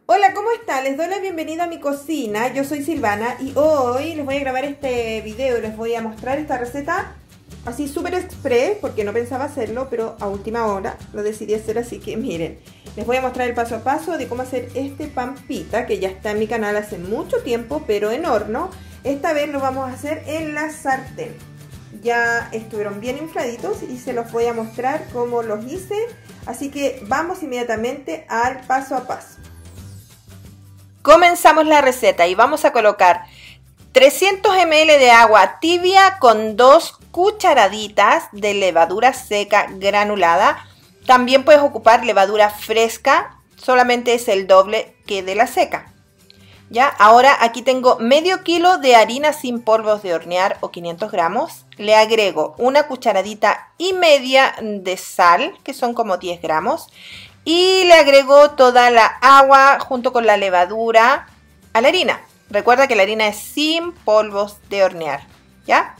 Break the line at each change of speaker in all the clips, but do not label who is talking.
Hola, ¿cómo están? Les doy la bienvenida a mi cocina. Yo soy Silvana y hoy les voy a grabar este video. Les voy a mostrar esta receta así súper express porque no pensaba hacerlo, pero a última hora lo decidí hacer, así que miren. Les voy a mostrar el paso a paso de cómo hacer este pan pita que ya está en mi canal hace mucho tiempo, pero en horno. Esta vez lo vamos a hacer en la sartén. Ya estuvieron bien infladitos y se los voy a mostrar cómo los hice. Así que vamos inmediatamente al paso a paso. Comenzamos la receta y vamos a colocar 300 ml de agua tibia con 2 cucharaditas de levadura seca granulada. También puedes ocupar levadura fresca, solamente es el doble que de la seca. Ya, ahora aquí tengo medio kilo de harina sin polvos de hornear o 500 gramos. Le agrego una cucharadita y media de sal, que son como 10 gramos. Y le agrego toda la agua junto con la levadura a la harina. Recuerda que la harina es sin polvos de hornear, ¿ya?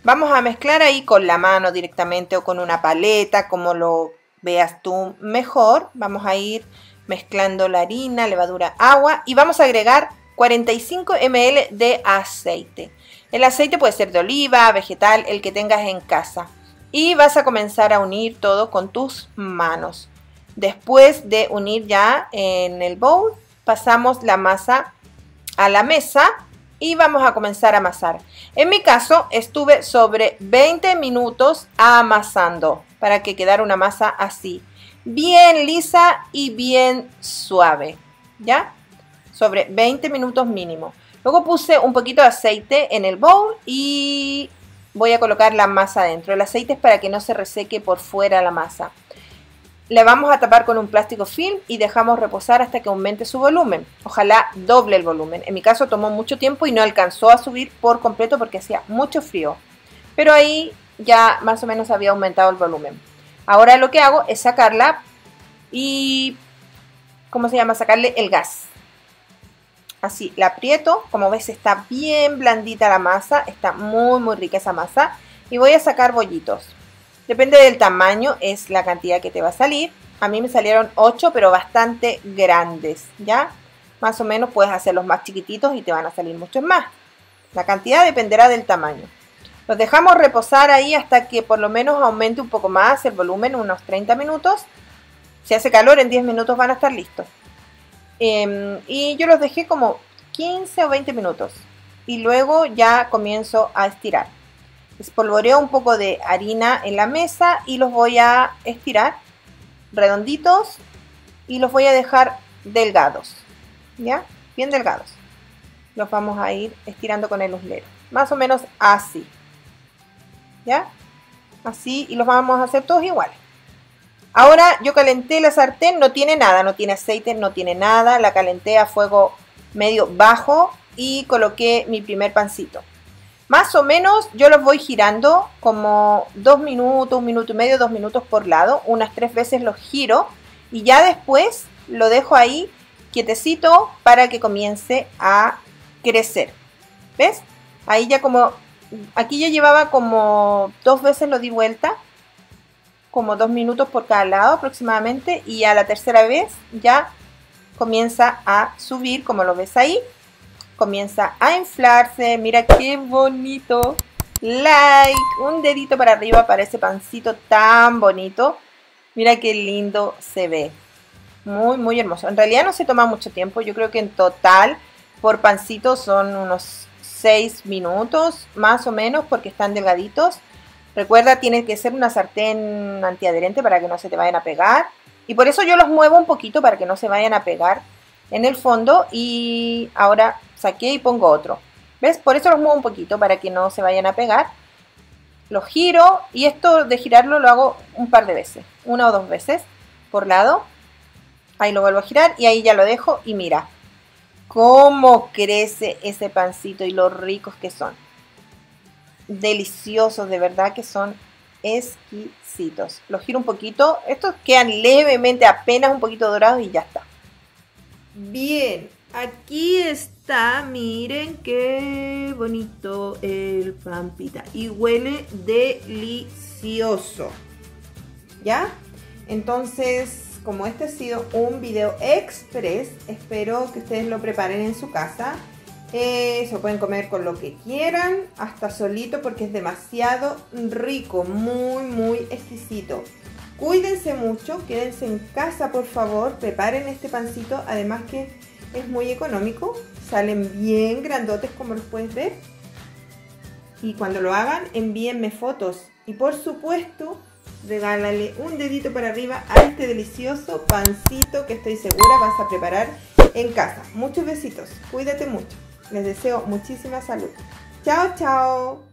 Vamos a mezclar ahí con la mano directamente o con una paleta, como lo veas tú mejor. Vamos a ir mezclando la harina, levadura, agua y vamos a agregar 45 ml de aceite. El aceite puede ser de oliva, vegetal, el que tengas en casa. Y vas a comenzar a unir todo con tus manos. Después de unir ya en el bowl, pasamos la masa a la mesa y vamos a comenzar a amasar. En mi caso, estuve sobre 20 minutos amasando para que quedara una masa así, bien lisa y bien suave, ¿ya? Sobre 20 minutos mínimo. Luego puse un poquito de aceite en el bowl y voy a colocar la masa dentro. El aceite es para que no se reseque por fuera la masa. Le vamos a tapar con un plástico film y dejamos reposar hasta que aumente su volumen. Ojalá doble el volumen. En mi caso tomó mucho tiempo y no alcanzó a subir por completo porque hacía mucho frío. Pero ahí ya más o menos había aumentado el volumen. Ahora lo que hago es sacarla y, ¿cómo se llama? Sacarle el gas. Así, la aprieto. Como ves está bien blandita la masa. Está muy rica esa masa. Y voy a sacar bollitos. Depende del tamaño, es la cantidad que te va a salir. A mí me salieron 8, pero bastante grandes, ¿ya? Más o menos puedes hacerlos más chiquititos y te van a salir muchos más. La cantidad dependerá del tamaño. Los dejamos reposar ahí hasta que por lo menos aumente un poco más el volumen, unos 30 minutos. Si hace calor, en 10 minutos van a estar listos. Y yo los dejé como 15 o 20 minutos. Y luego ya comienzo a estirar. Espolvoreo un poco de harina en la mesa y los voy a estirar redonditos y los voy a dejar delgados, ¿ya? Bien delgados. Los vamos a ir estirando con el uslero, más o menos así, ¿ya? Así, y los vamos a hacer todos iguales. Ahora yo calenté la sartén, no tiene nada, no tiene aceite, no tiene nada. La calenté a fuego medio bajo y coloqué mi primer pancito. Más o menos yo los voy girando como 2 minutos, 1 minuto y medio, 2 minutos por lado. Unas 3 veces los giro y ya después lo dejo ahí quietecito para que comience a crecer. ¿Ves? Ahí ya como, aquí ya llevaba como 2 veces lo di vuelta, como 2 minutos por cada lado aproximadamente. Y a la tercera vez ya comienza a subir, como lo ves ahí. Comienza a inflarse, mira qué bonito, like, un dedito para arriba para ese pancito tan bonito, mira qué lindo se ve, muy hermoso. En realidad no se toma mucho tiempo, yo creo que en total por pancito son unos 6 minutos más o menos porque están delgaditos. Recuerda, tiene que ser una sartén antiadherente para que no se te vayan a pegar y por eso yo los muevo un poquito para que no se vayan a pegar en el fondo. Y ahora saqué y pongo otro, ¿ves? Por eso los muevo un poquito para que no se vayan a pegar. Los giro y esto de girarlo lo hago un par de veces, 1 o 2 veces por lado. Ahí lo vuelvo a girar y ahí ya lo dejo y mira cómo crece ese pancito y lo ricos que son. Deliciosos, de verdad que son exquisitos. Los giro un poquito, estos quedan levemente apenas un poquito dorados y ya está. Bien, aquí está, miren qué bonito el pan pita y huele delicioso, ¿ya? Entonces como este ha sido un video express, espero que ustedes lo preparen en su casa. Se pueden comer con lo que quieran, hasta solito, porque es demasiado rico, muy exquisito. Cuídense mucho, quédense en casa por favor, preparen este pancito, además que es muy económico, salen bien grandotes como los puedes ver. Y cuando lo hagan, envíenme fotos y por supuesto, regálale un dedito para arriba a este delicioso pancito que estoy segura vas a preparar en casa. Muchos besitos, cuídate mucho. Les deseo muchísima salud. Chao, chao.